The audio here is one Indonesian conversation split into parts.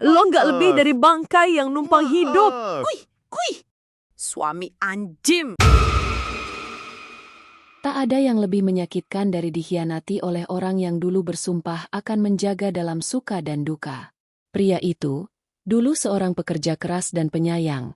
Lo nggak lebih dari bangkai yang numpang hidup. Kui, suami anjing. Tak ada yang lebih menyakitkan dari dikhianati oleh orang yang dulu bersumpah akan menjaga dalam suka dan duka. Pria itu, dulu seorang pekerja keras dan penyayang,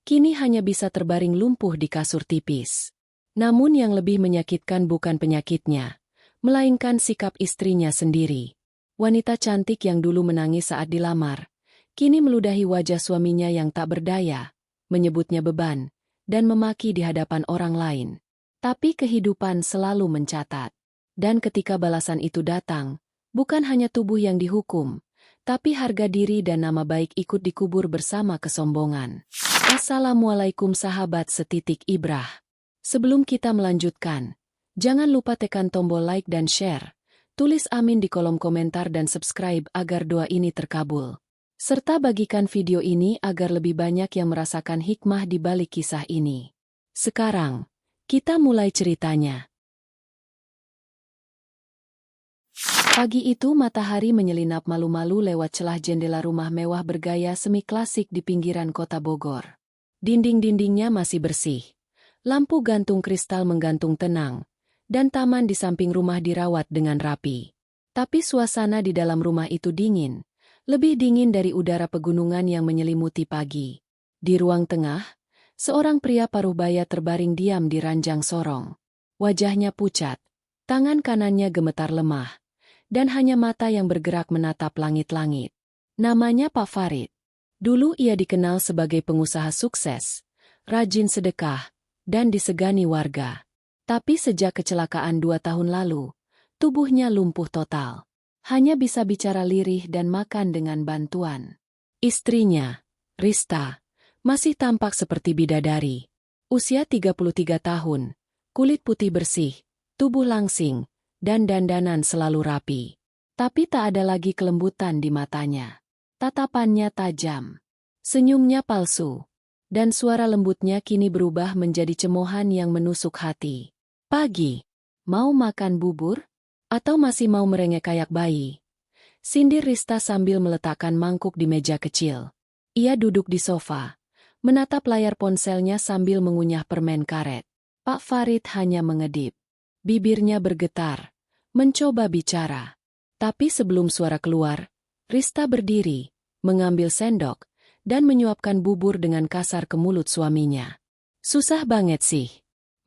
kini hanya bisa terbaring lumpuh di kasur tipis. Namun yang lebih menyakitkan bukan penyakitnya, melainkan sikap istrinya sendiri. Wanita cantik yang dulu menangis saat dilamar, kini meludahi wajah suaminya yang tak berdaya, menyebutnya beban, dan memaki di hadapan orang lain. Tapi kehidupan selalu mencatat. Dan ketika balasan itu datang, bukan hanya tubuh yang dihukum, tapi harga diri dan nama baik ikut dikubur bersama kesombongan. Assalamualaikum sahabat setitik ibrah. Sebelum kita melanjutkan, jangan lupa tekan tombol like dan share, tulis amin di kolom komentar dan subscribe agar doa ini terkabul. Serta bagikan video ini agar lebih banyak yang merasakan hikmah di balik kisah ini. Sekarang, kita mulai ceritanya. Pagi itu matahari menyelinap malu-malu lewat celah jendela rumah mewah bergaya semi klasik di pinggiran kota Bogor. Dinding-dindingnya masih bersih. Lampu gantung kristal menggantung tenang, dan taman di samping rumah dirawat dengan rapi. Tapi suasana di dalam rumah itu dingin, lebih dingin dari udara pegunungan yang menyelimuti pagi. Di ruang tengah, seorang pria paruh-baya terbaring diam di ranjang sorong. Wajahnya pucat, tangan kanannya gemetar lemah, dan hanya mata yang bergerak menatap langit-langit. Namanya Pak Farid. Dulu ia dikenal sebagai pengusaha sukses, rajin sedekah, dan disegani warga. Tapi sejak kecelakaan 2 tahun lalu, tubuhnya lumpuh total. Hanya bisa bicara lirih dan makan dengan bantuan. Istrinya, Rista, masih tampak seperti bidadari. Usia 33 tahun, kulit putih bersih, tubuh langsing, dan dandanan selalu rapi. Tapi tak ada lagi kelembutan di matanya. Tatapannya tajam. Senyumnya palsu. Dan suara lembutnya kini berubah menjadi cemohan yang menusuk hati. Pagi, mau makan bubur? Atau masih mau merengek kayak bayi? Sindir Rista sambil meletakkan mangkuk di meja kecil. Ia duduk di sofa, menatap layar ponselnya sambil mengunyah permen karet. Pak Farid hanya mengedip. Bibirnya bergetar, mencoba bicara. Tapi sebelum suara keluar, Rista berdiri, mengambil sendok, dan menyuapkan bubur dengan kasar ke mulut suaminya. Susah banget sih.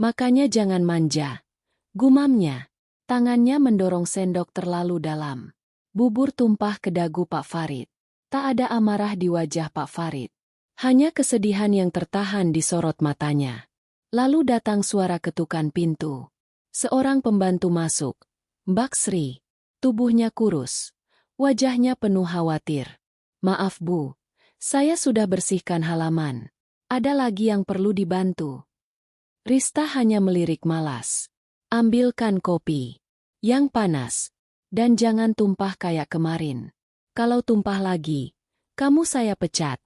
Makanya jangan manja. Gumamnya. Tangannya mendorong sendok terlalu dalam. Bubur tumpah ke dagu Pak Farid. Tak ada amarah di wajah Pak Farid. Hanya kesedihan yang tertahan di sorot matanya. Lalu datang suara ketukan pintu. Seorang pembantu masuk. Mbak Sri. Tubuhnya kurus. Wajahnya penuh khawatir. Maaf Bu, saya sudah bersihkan halaman. Ada lagi yang perlu dibantu. Rista hanya melirik malas. Ambilkan kopi. Yang panas. Dan jangan tumpah kayak kemarin. Kalau tumpah lagi, kamu saya pecat.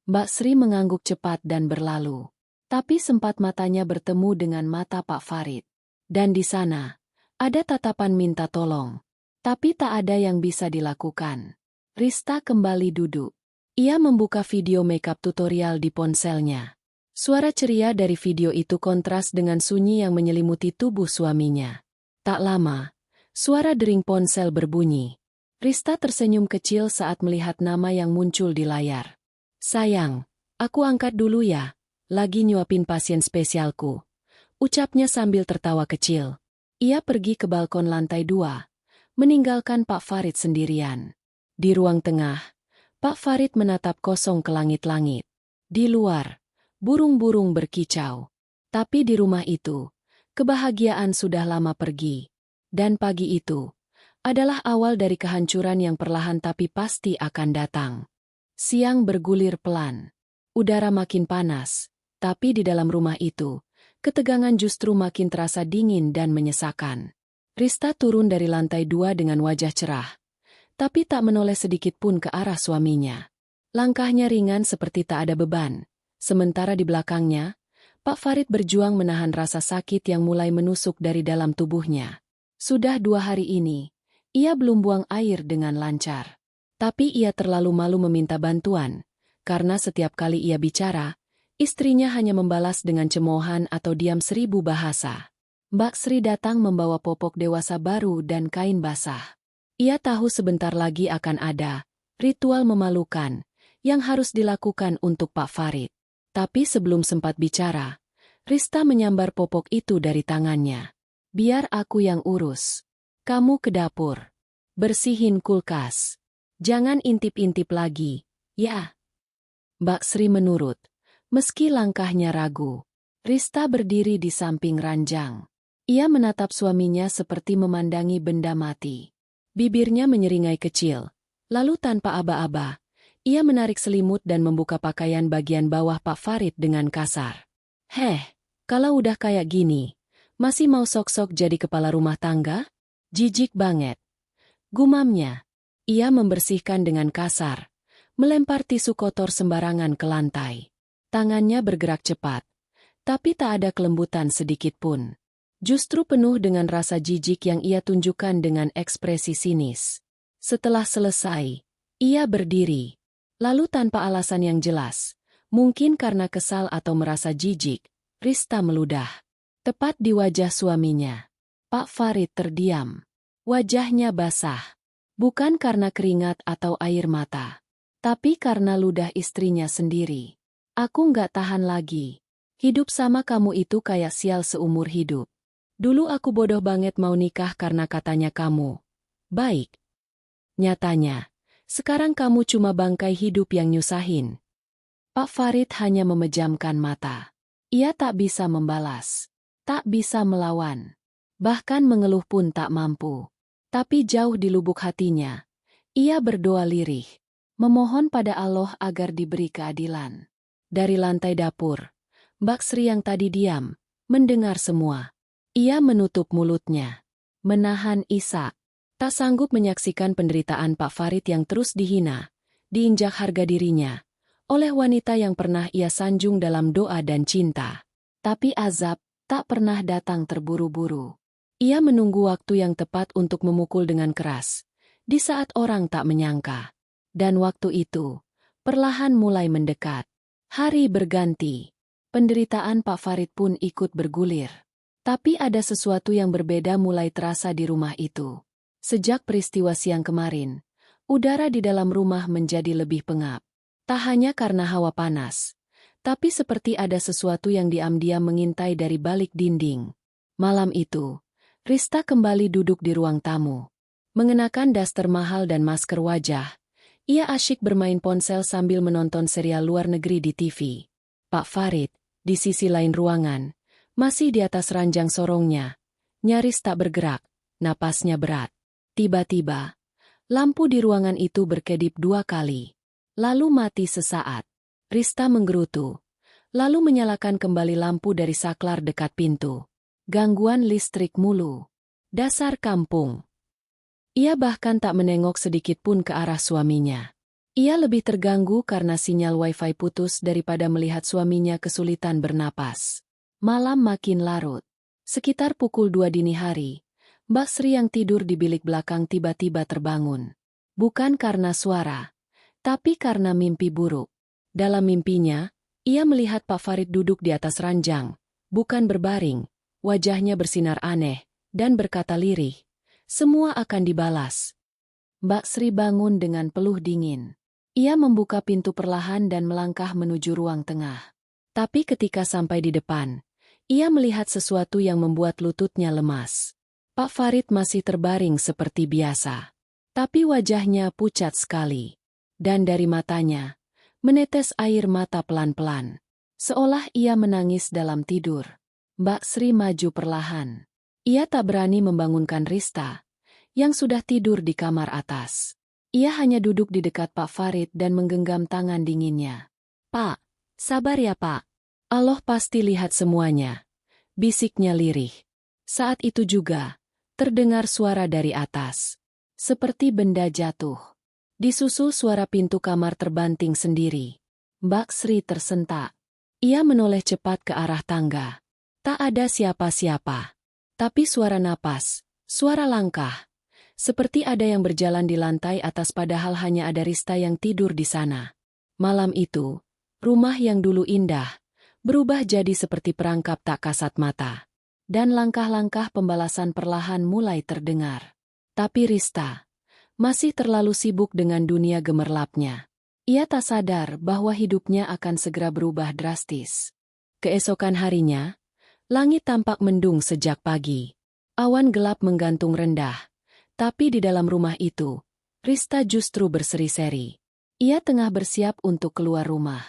Mbak Sri mengangguk cepat dan berlalu. Tapi sempat matanya bertemu dengan mata Pak Farid. Dan di sana, ada tatapan minta tolong. Tapi tak ada yang bisa dilakukan. Rista kembali duduk. Ia membuka video makeup tutorial di ponselnya. Suara ceria dari video itu kontras dengan sunyi yang menyelimuti tubuh suaminya. Tak lama, suara dering ponsel berbunyi. Rista tersenyum kecil saat melihat nama yang muncul di layar. Sayang, aku angkat dulu ya, lagi nyuapin pasien spesialku. Ucapnya sambil tertawa kecil. Ia pergi ke balkon lantai 2, meninggalkan Pak Farid sendirian. Di ruang tengah, Pak Farid menatap kosong ke langit-langit. Di luar, burung-burung berkicau. Tapi di rumah itu, kebahagiaan sudah lama pergi. Dan pagi itu adalah awal dari kehancuran yang perlahan tapi pasti akan datang. Siang bergulir pelan. Udara makin panas, tapi di dalam rumah itu, ketegangan justru makin terasa dingin dan menyesakan. Rista turun dari lantai 2 dengan wajah cerah, tapi tak menoleh sedikit pun ke arah suaminya. Langkahnya ringan seperti tak ada beban. Sementara di belakangnya, Pak Farid berjuang menahan rasa sakit yang mulai menusuk dari dalam tubuhnya. Sudah 2 hari ini, ia belum buang air dengan lancar. Tapi ia terlalu malu meminta bantuan, karena setiap kali ia bicara, istrinya hanya membalas dengan cemoohan atau diam 1000 bahasa. Mbak Sri datang membawa popok dewasa baru dan kain basah. Ia tahu sebentar lagi akan ada ritual memalukan yang harus dilakukan untuk Pak Farid. Tapi sebelum sempat bicara, Rista menyambar popok itu dari tangannya. Biar aku yang urus. Kamu ke dapur. Bersihin kulkas. Jangan intip-intip lagi, ya. Mbak Sri menurut, meski langkahnya ragu. Rista berdiri di samping ranjang. Ia menatap suaminya seperti memandangi benda mati. Bibirnya menyeringai kecil. Lalu tanpa aba-aba, ia menarik selimut dan membuka pakaian bagian bawah Pak Farid dengan kasar. Kalau udah kayak gini, masih mau sok-sok jadi kepala rumah tangga? Jijik banget. Gumamnya. Ia membersihkan dengan kasar, melempar tisu kotor sembarangan ke lantai. Tangannya bergerak cepat, tapi tak ada kelembutan sedikit pun. Justru penuh dengan rasa jijik yang ia tunjukkan dengan ekspresi sinis. Setelah selesai, ia berdiri. Lalu tanpa alasan yang jelas, mungkin karena kesal atau merasa jijik, Rista meludah. Tepat di wajah suaminya. Pak Farid terdiam. Wajahnya basah. Bukan karena keringat atau air mata, tapi karena ludah istrinya sendiri. Aku nggak tahan lagi. Hidup sama kamu itu kayak sial seumur hidup. Dulu aku bodoh banget mau nikah karena katanya kamu baik. Nyatanya, sekarang kamu cuma bangkai hidup yang nyusahin. Pak Farid hanya memejamkan mata. Ia tak bisa membalas, tak bisa melawan. Bahkan mengeluh pun tak mampu. Tapi jauh di lubuk hatinya, ia berdoa lirih, memohon pada Allah agar diberi keadilan. Dari lantai dapur, Mbak Sri yang tadi diam, mendengar semua. Ia menutup mulutnya, menahan isak. Tak sanggup menyaksikan penderitaan Pak Farid yang terus dihina, diinjak harga dirinya, oleh wanita yang pernah ia sanjung dalam doa dan cinta. Tapi azab tak pernah datang terburu-buru. Ia menunggu waktu yang tepat untuk memukul dengan keras, di saat orang tak menyangka. Dan waktu itu, perlahan mulai mendekat. Hari berganti. Penderitaan Pak Farid pun ikut bergulir. Tapi ada sesuatu yang berbeda mulai terasa di rumah itu. Sejak peristiwa siang kemarin, udara di dalam rumah menjadi lebih pengap. Tak hanya karena hawa panas, tapi seperti ada sesuatu yang diam-diam mengintai dari balik dinding. Malam itu, Rista kembali duduk di ruang tamu. Mengenakan daster mahal dan masker wajah, ia asyik bermain ponsel sambil menonton serial luar negeri di TV. Pak Farid, di sisi lain ruangan, masih di atas ranjang sorongnya, nyaris tak bergerak, napasnya berat. Tiba-tiba, lampu di ruangan itu berkedip 2 kali. Lalu mati sesaat. Rista menggerutu, lalu menyalakan kembali lampu dari saklar dekat pintu. Gangguan listrik mulu. Dasar kampung. Ia bahkan tak menengok sedikit pun ke arah suaminya. Ia lebih terganggu karena sinyal wifi putus daripada melihat suaminya kesulitan bernapas. Malam makin larut. Sekitar pukul 2 dini hari, Mbak Sri yang tidur di bilik belakang tiba-tiba terbangun. Bukan karena suara, tapi karena mimpi buruk. Dalam mimpinya, ia melihat Pak Farid duduk di atas ranjang, bukan berbaring, wajahnya bersinar aneh, dan berkata lirih, "Semua akan dibalas." Mbak Sri bangun dengan peluh dingin. Ia membuka pintu perlahan dan melangkah menuju ruang tengah. Tapi ketika sampai di depan, ia melihat sesuatu yang membuat lututnya lemas. Pak Farid masih terbaring seperti biasa. Tapi wajahnya pucat sekali. Dan dari matanya, menetes air mata pelan-pelan. Seolah ia menangis dalam tidur. Mbak Sri maju perlahan. Ia tak berani membangunkan Rista, yang sudah tidur di kamar atas. Ia hanya duduk di dekat Pak Farid dan menggenggam tangan dinginnya. "Pak, sabar ya Pak. Allah pasti lihat semuanya," bisiknya lirih. Saat itu juga, terdengar suara dari atas. Seperti benda jatuh. Disusul suara pintu kamar terbanting sendiri. Mbak Sri tersentak. Ia menoleh cepat ke arah tangga. Tak ada siapa-siapa. Tapi suara napas, suara langkah. Seperti ada yang berjalan di lantai atas padahal hanya ada Rista yang tidur di sana. Malam itu, rumah yang dulu indah, berubah jadi seperti perangkap tak kasat mata. Dan langkah-langkah pembalasan perlahan mulai terdengar. Tapi Rista masih terlalu sibuk dengan dunia gemerlapnya. Ia tak sadar bahwa hidupnya akan segera berubah drastis. Keesokan harinya, langit tampak mendung sejak pagi. Awan gelap menggantung rendah. Tapi di dalam rumah itu, Rista justru berseri-seri. Ia tengah bersiap untuk keluar rumah.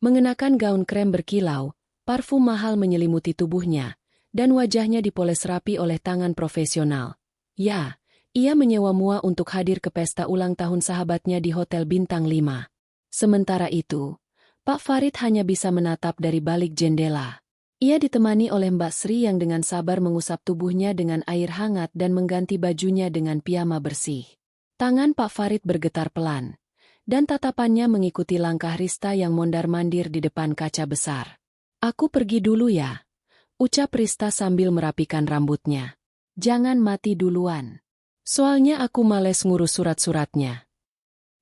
Mengenakan gaun krem berkilau, parfum mahal menyelimuti tubuhnya, dan wajahnya dipoles rapi oleh tangan profesional. Ya, ia menyewa mua untuk hadir ke pesta ulang tahun sahabatnya di Hotel Bintang 5. Sementara itu, Pak Farid hanya bisa menatap dari balik jendela. Ia ditemani oleh Mbak Sri yang dengan sabar mengusap tubuhnya dengan air hangat dan mengganti bajunya dengan piyama bersih. Tangan Pak Farid bergetar pelan, dan tatapannya mengikuti langkah Rista yang mondar-mandir di depan kaca besar. "Aku pergi dulu ya," ucap Rista sambil merapikan rambutnya. "Jangan mati duluan. Soalnya aku males ngurus surat-suratnya."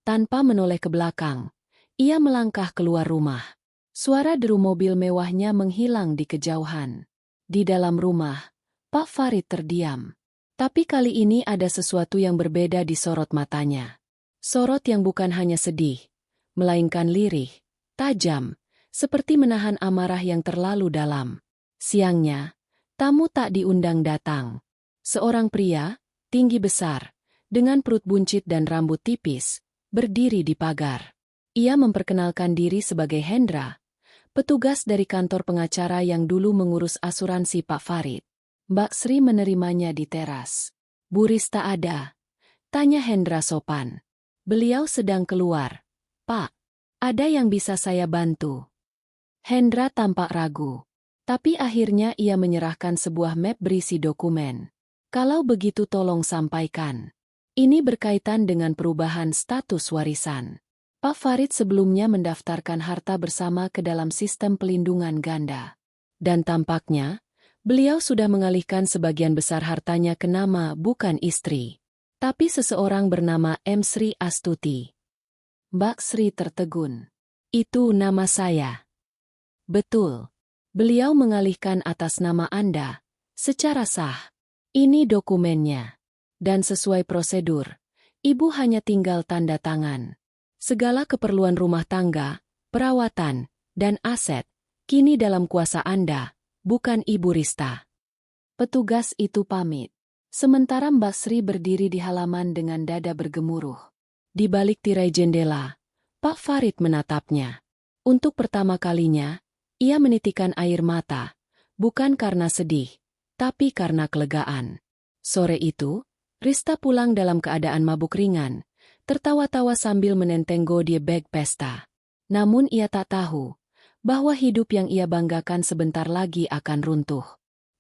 Tanpa menoleh ke belakang, ia melangkah keluar rumah. Suara deru mobil mewahnya menghilang di kejauhan. Di dalam rumah, Pak Farid terdiam. Tapi kali ini ada sesuatu yang berbeda di sorot matanya. Sorot yang bukan hanya sedih, melainkan lirih, tajam, seperti menahan amarah yang terlalu dalam. Siangnya, tamu tak diundang datang. Seorang pria, tinggi besar, dengan perut buncit dan rambut tipis, berdiri di pagar. Ia memperkenalkan diri sebagai Hendra, petugas dari kantor pengacara yang dulu mengurus asuransi Pak Farid. Mbak Sri menerimanya di teras. "Bu Rista ada?" tanya Hendra sopan. "Beliau sedang keluar, Pak. Ada yang bisa saya bantu?" Hendra tampak ragu. Tapi akhirnya ia menyerahkan sebuah map berisi dokumen. "Kalau begitu tolong sampaikan. Ini berkaitan dengan perubahan status warisan. Pak Farid sebelumnya mendaftarkan harta bersama ke dalam sistem pelindungan ganda. Dan tampaknya, beliau sudah mengalihkan sebagian besar hartanya ke nama bukan istri, tapi seseorang bernama M. Sri Astuti." Mbak Sri tertegun. "Itu nama saya." "Betul. Beliau mengalihkan atas nama Anda, secara sah. Ini dokumennya. Dan sesuai prosedur, Ibu hanya tinggal tanda tangan. Segala keperluan rumah tangga, perawatan, dan aset, kini dalam kuasa Anda, bukan Ibu Rista." Petugas itu pamit. Sementara Mbak Sri berdiri di halaman dengan dada bergemuruh. Di balik tirai jendela, Pak Farid menatapnya. Untuk pertama kalinya, ia menitikkan air mata, bukan karena sedih, tapi karena kelegaan. Sore itu, Rista pulang dalam keadaan mabuk ringan, tertawa-tawa sambil menenteng gode bag pesta. Namun ia tak tahu bahwa hidup yang ia banggakan sebentar lagi akan runtuh.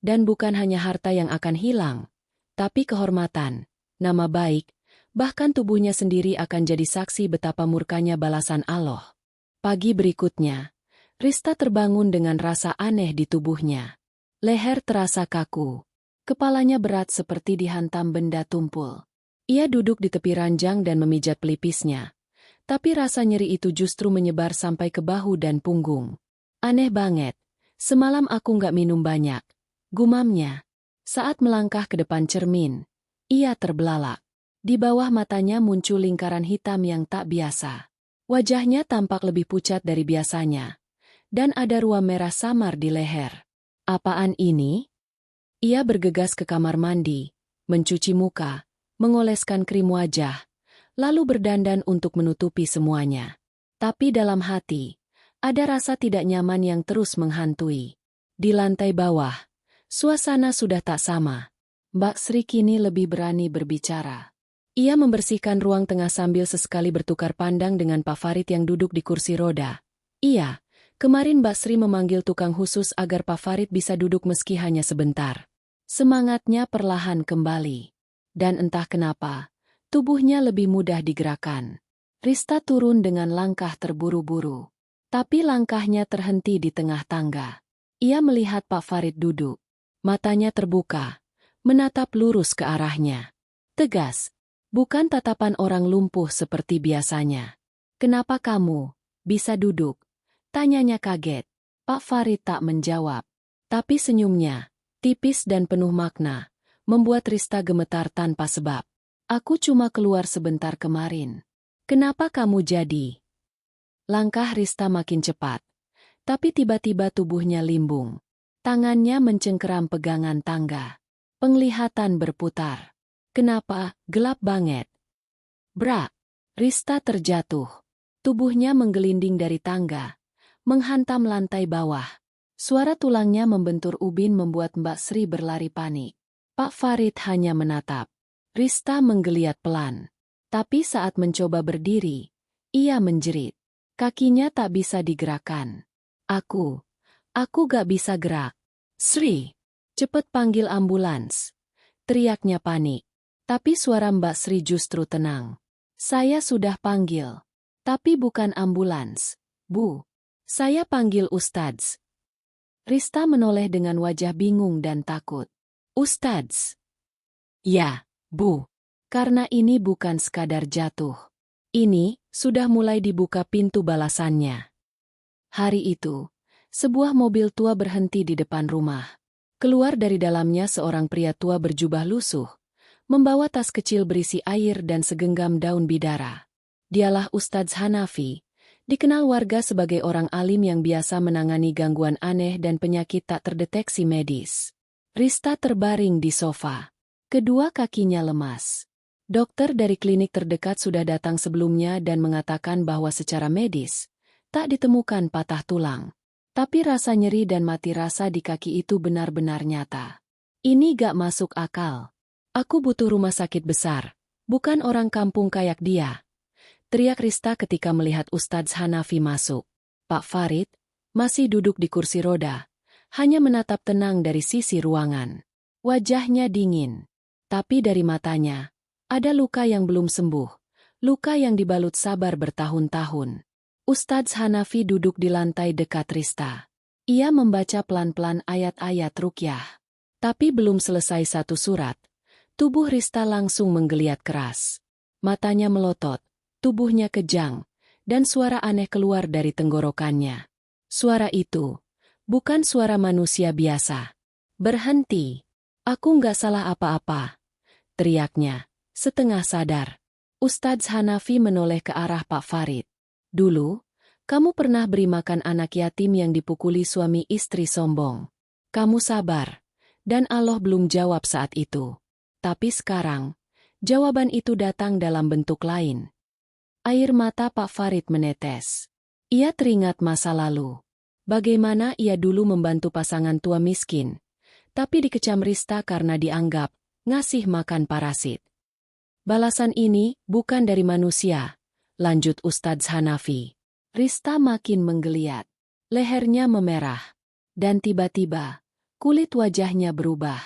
Dan bukan hanya harta yang akan hilang, tapi kehormatan, nama baik, bahkan tubuhnya sendiri akan jadi saksi betapa murkanya balasan Allah. Pagi berikutnya, Rista terbangun dengan rasa aneh di tubuhnya. Leher terasa kaku, kepalanya berat seperti dihantam benda tumpul. Ia duduk di tepi ranjang dan memijat pelipisnya. Tapi rasa nyeri itu justru menyebar sampai ke bahu dan punggung. "Aneh banget, semalam aku nggak minum banyak," gumamnya. Saat melangkah ke depan cermin, ia terbelalak. Di bawah matanya muncul lingkaran hitam yang tak biasa. Wajahnya tampak lebih pucat dari biasanya. Dan ada ruam merah samar di leher. "Apaan ini?" Ia bergegas ke kamar mandi, mencuci muka, mengoleskan krim wajah, lalu berdandan untuk menutupi semuanya. Tapi dalam hati, ada rasa tidak nyaman yang terus menghantui. Di lantai bawah, suasana sudah tak sama. Mbak Sri kini lebih berani berbicara. Ia membersihkan ruang tengah sambil sesekali bertukar pandang dengan Pak Farid yang duduk di kursi roda. "Iya, kemarin Mbak Sri memanggil tukang khusus agar Pak Farid bisa duduk meski hanya sebentar." Semangatnya perlahan kembali. Dan entah kenapa, tubuhnya lebih mudah digerakkan. Rista turun dengan langkah terburu-buru. Tapi langkahnya terhenti di tengah tangga. Ia melihat Pak Farid duduk. Matanya terbuka, menatap lurus ke arahnya. Tegas, bukan tatapan orang lumpuh seperti biasanya. Kenapa kamu bisa duduk? Tanyanya kaget. Pak Farid tak menjawab. Tapi senyumnya, tipis dan penuh makna, membuat Rista gemetar tanpa sebab. Aku cuma keluar sebentar kemarin. Kenapa kamu jadi? Langkah Rista makin cepat. Tapi tiba-tiba tubuhnya limbung. Tangannya mencengkeram pegangan tangga. Penglihatan berputar. Kenapa? Gelap banget. Brak! Rista terjatuh. Tubuhnya menggelinding dari tangga, menghantam lantai bawah. Suara tulangnya membentur ubin membuat Mbak Sri berlari panik. Pak Farid hanya menatap. Rista menggeliat pelan. Tapi saat mencoba berdiri, ia menjerit. Kakinya tak bisa digerakkan. Aku gak bisa gerak. Sri, cepet panggil ambulans. Teriaknya panik. Tapi suara Mbak Sri justru tenang. Saya sudah panggil. Tapi bukan ambulans, Bu. Saya panggil Ustadz. Rista menoleh dengan wajah bingung dan takut. Ustadz? Ya, Bu. Karena ini bukan sekadar jatuh. Ini sudah mulai dibuka pintu balasannya. Hari itu, sebuah mobil tua berhenti di depan rumah. Keluar dari dalamnya seorang pria tua berjubah lusuh, membawa tas kecil berisi air dan segenggam daun bidara. Dialah Ustadz Hanafi, dikenal warga sebagai orang alim yang biasa menangani gangguan aneh dan penyakit tak terdeteksi medis. Rista terbaring di sofa. Kedua kakinya lemas. Dokter dari klinik terdekat sudah datang sebelumnya dan mengatakan bahwa secara medis, tak ditemukan patah tulang. Tapi rasa nyeri dan mati rasa di kaki itu benar-benar nyata. Ini gak masuk akal. Aku butuh rumah sakit besar, bukan orang kampung kayak dia. Teriak Rista ketika melihat Ustadz Hanafi masuk. Pak Farid masih duduk di kursi roda, hanya menatap tenang dari sisi ruangan. Wajahnya dingin, tapi dari matanya ada luka yang belum sembuh, luka yang dibalut sabar bertahun-tahun. Ustadz Hanafi duduk di lantai dekat Rista. Ia membaca pelan-pelan ayat-ayat ruqyah. Tapi belum selesai satu surat, tubuh Rista langsung menggeliat keras. Matanya melotot, tubuhnya kejang, dan suara aneh keluar dari tenggorokannya. Suara itu bukan suara manusia biasa. Berhenti. Aku nggak salah apa-apa. Teriaknya, setengah sadar. Ustadz Hanafi menoleh ke arah Pak Farid. Dulu, kamu pernah beri makan anak yatim yang dipukuli suami istri sombong. Kamu sabar, dan Allah belum jawab saat itu. Tapi sekarang, jawaban itu datang dalam bentuk lain. Air mata Pak Farid menetes. Ia teringat masa lalu. Bagaimana ia dulu membantu pasangan tua miskin, tapi dikecam Rista karena dianggap ngasih makan parasit. Balasan ini bukan dari manusia, lanjut Ustadz Hanafi. Rista makin menggeliat. Lehernya memerah. Dan tiba-tiba, kulit wajahnya berubah.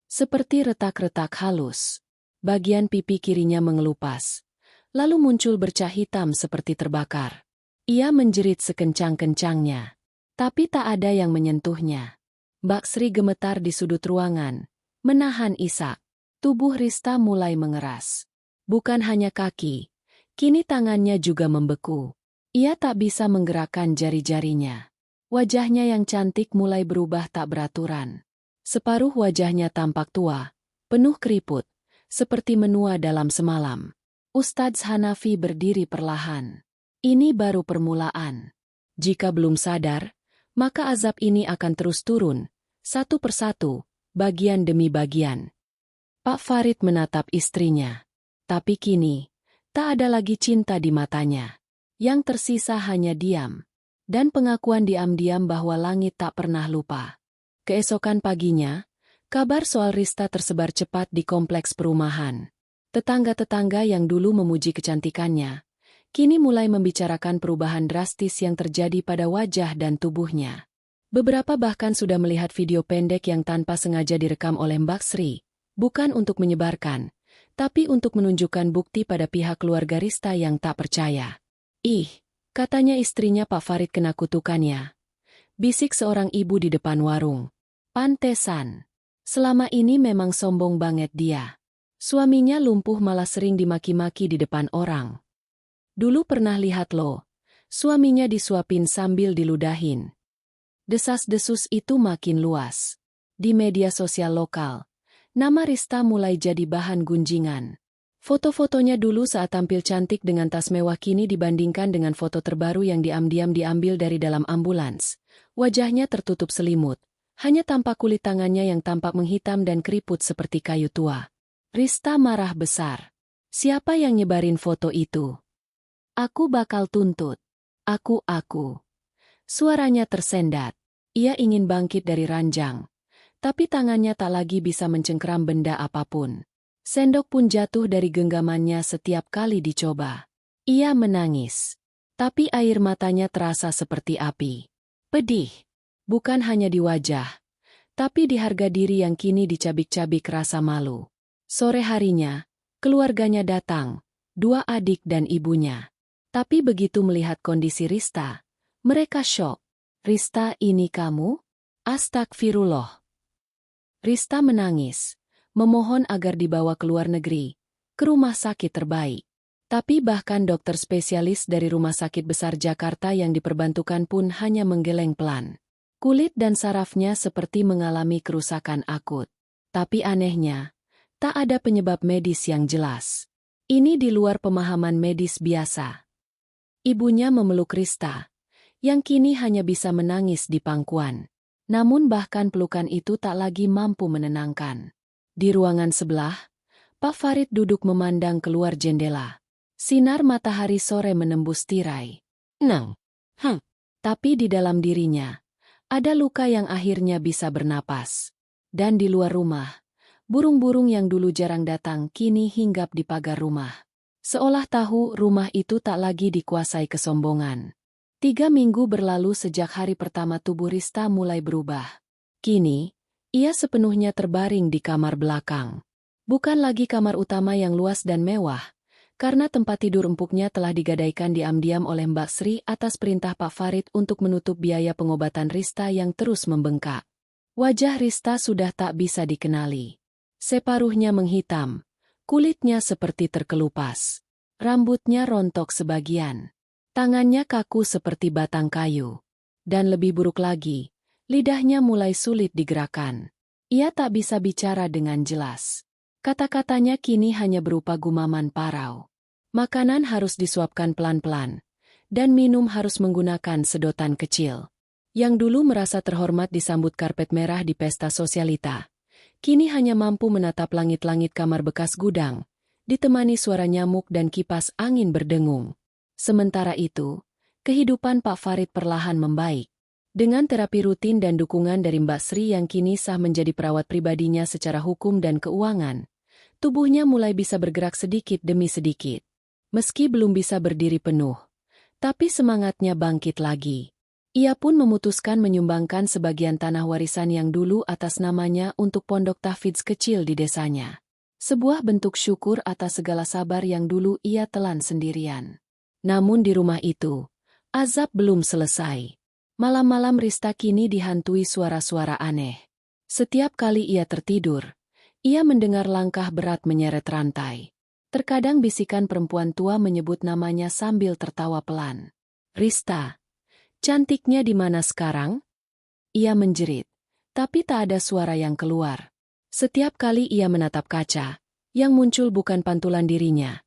Seperti retak-retak halus. Bagian pipi kirinya mengelupas. Lalu muncul bercak hitam seperti terbakar. Ia menjerit sekencang-kencangnya. Tapi tak ada yang menyentuhnya. Mbak Sri gemetar di sudut ruangan, menahan isak. Tubuh Rista mulai mengeras. Bukan hanya kaki, kini tangannya juga membeku. Ia tak bisa menggerakkan jari-jarinya. Wajahnya yang cantik mulai berubah tak beraturan. Separuh wajahnya tampak tua, penuh keriput, seperti menua dalam semalam. Ustadz Hanafi berdiri perlahan. Ini baru permulaan. Jika belum sadar, maka azab ini akan terus turun, satu persatu, bagian demi bagian. Pak Farid menatap istrinya. Tapi kini, tak ada lagi cinta di matanya. Yang tersisa hanya diam. Dan pengakuan diam-diam bahwa langit tak pernah lupa. Keesokan paginya, kabar soal Rista tersebar cepat di kompleks perumahan. Tetangga-tetangga yang dulu memuji kecantikannya, kini mulai membicarakan perubahan drastis yang terjadi pada wajah dan tubuhnya. Beberapa bahkan sudah melihat video pendek yang tanpa sengaja direkam oleh Mbak Sri, bukan untuk menyebarkan, tapi untuk menunjukkan bukti pada pihak keluarga Rista yang tak percaya. Ih, katanya istrinya Pak Farid kena kutukannya. Bisik seorang ibu di depan warung. Pantesan. Selama ini memang sombong banget dia. Suaminya lumpuh malah sering dimaki-maki di depan orang. Dulu pernah lihat lo, suaminya disuapin sambil diludahin. Desas-desus itu makin luas. Di media sosial lokal, nama Rista mulai jadi bahan gunjingan. Foto-fotonya dulu saat tampil cantik dengan tas mewah kini dibandingkan dengan foto terbaru yang diam-diam diambil dari dalam ambulans. Wajahnya tertutup selimut, hanya tampak kulit tangannya yang tampak menghitam dan keriput seperti kayu tua. Rista marah besar. Siapa yang nyebarin foto itu? Aku bakal tuntut. Aku. Suaranya tersendat. Ia ingin bangkit dari ranjang. Tapi tangannya tak lagi bisa mencengkeram benda apapun. Sendok pun jatuh dari genggamannya setiap kali dicoba. Ia menangis. Tapi air matanya terasa seperti api. Pedih. Bukan hanya di wajah. Tapi di harga diri yang kini dicabik-cabik rasa malu. Sore harinya, keluarganya datang, 2 adik dan ibunya. Tapi begitu melihat kondisi Rista, mereka syok. Rista, ini kamu? Astagfirullah. Rista menangis, memohon agar dibawa ke luar negeri, ke rumah sakit terbaik. Tapi bahkan dokter spesialis dari Rumah Sakit Besar Jakarta yang diperbantukan pun hanya menggeleng pelan. Kulit dan sarafnya seperti mengalami kerusakan akut. Tapi anehnya, tak ada penyebab medis yang jelas. Ini di luar pemahaman medis biasa. Ibunya memeluk Rista, yang kini hanya bisa menangis di pangkuan. Namun bahkan pelukan itu tak lagi mampu menenangkan. Di ruangan sebelah, Pak Farid duduk memandang keluar jendela. Sinar matahari sore menembus tirai. Tapi di dalam dirinya, ada luka yang akhirnya bisa bernapas. Dan di luar rumah, burung-burung yang dulu jarang datang kini hinggap di pagar rumah. Seolah tahu rumah itu tak lagi dikuasai kesombongan. 3 minggu berlalu sejak hari pertama tubuh Rista mulai berubah. Kini, ia sepenuhnya terbaring di kamar belakang. Bukan lagi kamar utama yang luas dan mewah, karena tempat tidur empuknya telah digadaikan diam-diam oleh Mbak Sri atas perintah Pak Farid untuk menutup biaya pengobatan Rista yang terus membengkak. Wajah Rista sudah tak bisa dikenali. Separuhnya menghitam, kulitnya seperti terkelupas. Rambutnya rontok sebagian. Tangannya kaku seperti batang kayu. Dan lebih buruk lagi, lidahnya mulai sulit digerakkan. Ia tak bisa bicara dengan jelas. Kata-katanya kini hanya berupa gumaman parau. Makanan harus disuapkan pelan-pelan, dan minum harus menggunakan sedotan kecil. Yang dulu merasa terhormat disambut karpet merah di pesta sosialita, kini hanya mampu menatap langit-langit kamar bekas gudang, ditemani suara nyamuk dan kipas angin berdengung. Sementara itu, kehidupan Pak Farid perlahan membaik. Dengan terapi rutin dan dukungan dari Mbak Sri yang kini sah menjadi perawat pribadinya secara hukum dan keuangan, tubuhnya mulai bisa bergerak sedikit demi sedikit. Meski belum bisa berdiri penuh, tapi semangatnya bangkit lagi. Ia pun memutuskan menyumbangkan sebagian tanah warisan yang dulu atas namanya untuk pondok tahfidz kecil di desanya. Sebuah bentuk syukur atas segala sabar yang dulu ia telan sendirian. Namun di rumah itu, azab belum selesai. Malam-malam Rista kini dihantui suara-suara aneh. Setiap kali ia tertidur, ia mendengar langkah berat menyeret rantai. Terkadang bisikan perempuan tua menyebut namanya sambil tertawa pelan. Rista, cantiknya di mana sekarang? Ia menjerit, tapi tak ada suara yang keluar. Setiap kali ia menatap kaca, yang muncul bukan pantulan dirinya,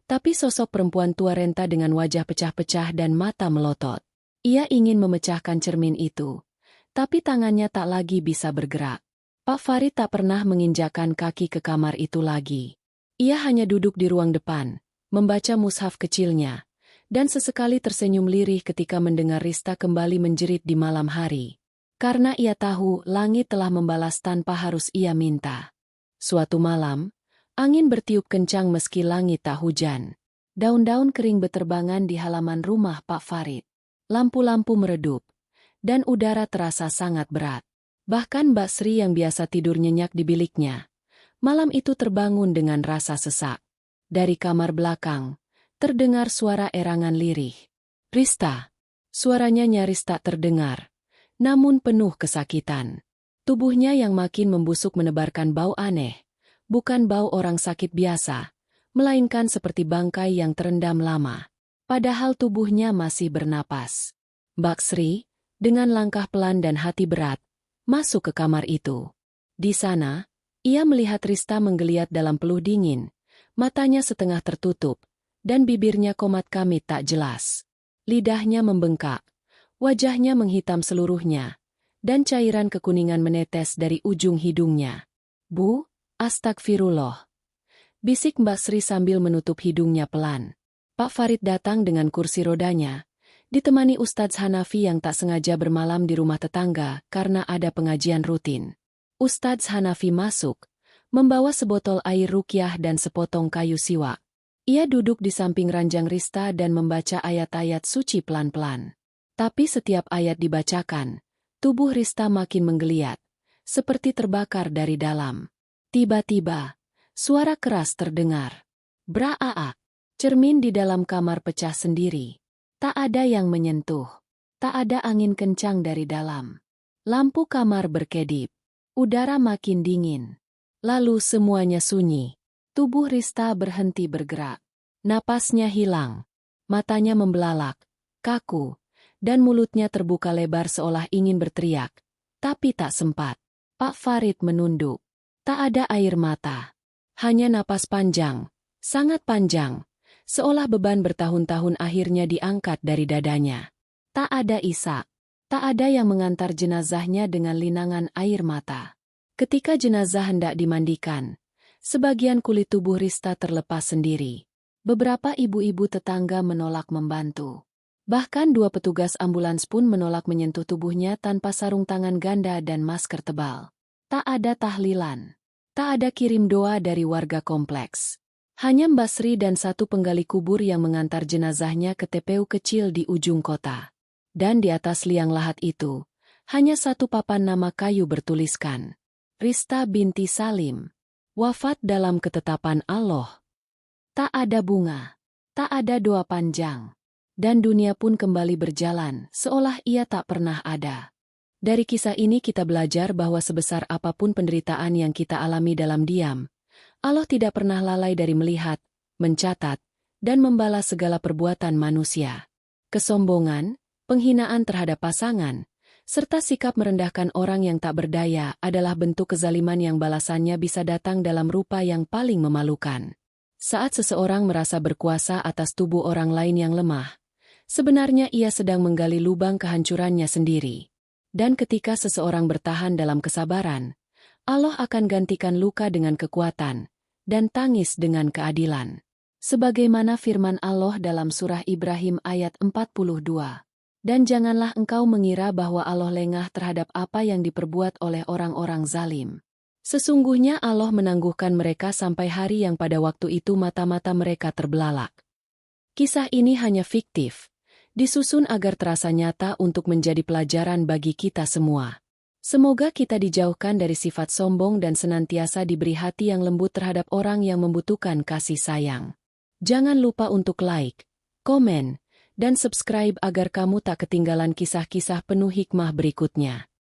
tapi sosok perempuan tua renta dengan wajah pecah-pecah dan mata melotot. Ia ingin memecahkan cermin itu, tapi tangannya tak lagi bisa bergerak. Pak Farid tak pernah menginjakkan kaki ke kamar itu lagi. Ia hanya duduk di ruang depan, membaca mushaf kecilnya, dan sesekali tersenyum lirih ketika mendengar Rista kembali menjerit di malam hari. Karena ia tahu langit telah membalas tanpa harus ia minta. Suatu malam, angin bertiup kencang meski langit tak hujan. Daun-daun kering beterbangan di halaman rumah Pak Farid. Lampu-lampu meredup, dan udara terasa sangat berat. Bahkan Mbak Sri yang biasa tidur nyenyak di biliknya, malam itu terbangun dengan rasa sesak. Dari kamar belakang, terdengar suara erangan lirih. Rista. Suaranya nyaris tak terdengar, namun penuh kesakitan. Tubuhnya yang makin membusuk menebarkan bau aneh, bukan bau orang sakit biasa, melainkan seperti bangkai yang terendam lama. Padahal tubuhnya masih bernapas. Mbak Sri, dengan langkah pelan dan hati berat, masuk ke kamar itu. Di sana, ia melihat Rista menggeliat dalam peluh dingin, matanya setengah tertutup, dan bibirnya komat kamit tak jelas. Lidahnya membengkak, wajahnya menghitam seluruhnya, dan cairan kekuningan menetes dari ujung hidungnya. "Bu, astagfirullah," bisik Mbak Sri sambil menutup hidungnya pelan. Pak Farid datang dengan kursi rodanya, ditemani Ustadz Hanafi yang tak sengaja bermalam di rumah tetangga karena ada pengajian rutin. Ustadz Hanafi masuk, membawa sebotol air ruqyah dan sepotong kayu siwak. Ia duduk di samping ranjang Rista dan membaca ayat-ayat suci pelan-pelan. Tapi setiap ayat dibacakan, tubuh Rista makin menggeliat, seperti terbakar dari dalam. Tiba-tiba, suara keras terdengar. Braa. Cermin di dalam kamar pecah sendiri. Tak ada yang menyentuh. Tak ada angin kencang dari dalam. Lampu kamar berkedip. Udara makin dingin. Lalu semuanya sunyi. Tubuh Rista berhenti bergerak. Napasnya hilang. Matanya membelalak, kaku, dan mulutnya terbuka lebar seolah ingin berteriak. Tapi tak sempat. Pak Farid menunduk. Tak ada air mata. Hanya napas panjang, sangat panjang. Seolah beban bertahun-tahun akhirnya diangkat dari dadanya. Tak ada isak. Tak ada yang mengantar jenazahnya dengan linangan air mata. Ketika jenazah hendak dimandikan, sebagian kulit tubuh Rista terlepas sendiri. Beberapa ibu-ibu tetangga menolak membantu. Bahkan 2 petugas ambulans pun menolak menyentuh tubuhnya tanpa sarung tangan ganda dan masker tebal. Tak ada tahlilan. Tak ada kirim doa dari warga kompleks. Hanya Mbak Sri dan 1 penggali kubur yang mengantar jenazahnya ke TPU kecil di ujung kota. Dan di atas liang lahat itu, hanya 1 papan nama kayu bertuliskan, Rista binti Salim, wafat dalam ketetapan Allah. Tak ada bunga, tak ada doa panjang, dan dunia pun kembali berjalan seolah ia tak pernah ada. Dari kisah ini kita belajar bahwa sebesar apapun penderitaan yang kita alami dalam diam, Allah tidak pernah lalai dari melihat, mencatat, dan membalas segala perbuatan manusia. Kesombongan, penghinaan terhadap pasangan, serta sikap merendahkan orang yang tak berdaya adalah bentuk kezaliman yang balasannya bisa datang dalam rupa yang paling memalukan. Saat seseorang merasa berkuasa atas tubuh orang lain yang lemah, sebenarnya ia sedang menggali lubang kehancurannya sendiri. Dan ketika seseorang bertahan dalam kesabaran, Allah akan gantikan luka dengan kekuatan, dan tangis dengan keadilan. Sebagaimana firman Allah dalam surah Ibrahim ayat 42. Dan janganlah engkau mengira bahwa Allah lengah terhadap apa yang diperbuat oleh orang-orang zalim. Sesungguhnya Allah menangguhkan mereka sampai hari yang pada waktu itu mata-mata mereka terbelalak. Kisah ini hanya fiktif, disusun agar terasa nyata untuk menjadi pelajaran bagi kita semua. Semoga kita dijauhkan dari sifat sombong dan senantiasa diberi hati yang lembut terhadap orang yang membutuhkan kasih sayang. Jangan lupa untuk like, komen, dan subscribe agar kamu tak ketinggalan kisah-kisah penuh hikmah berikutnya.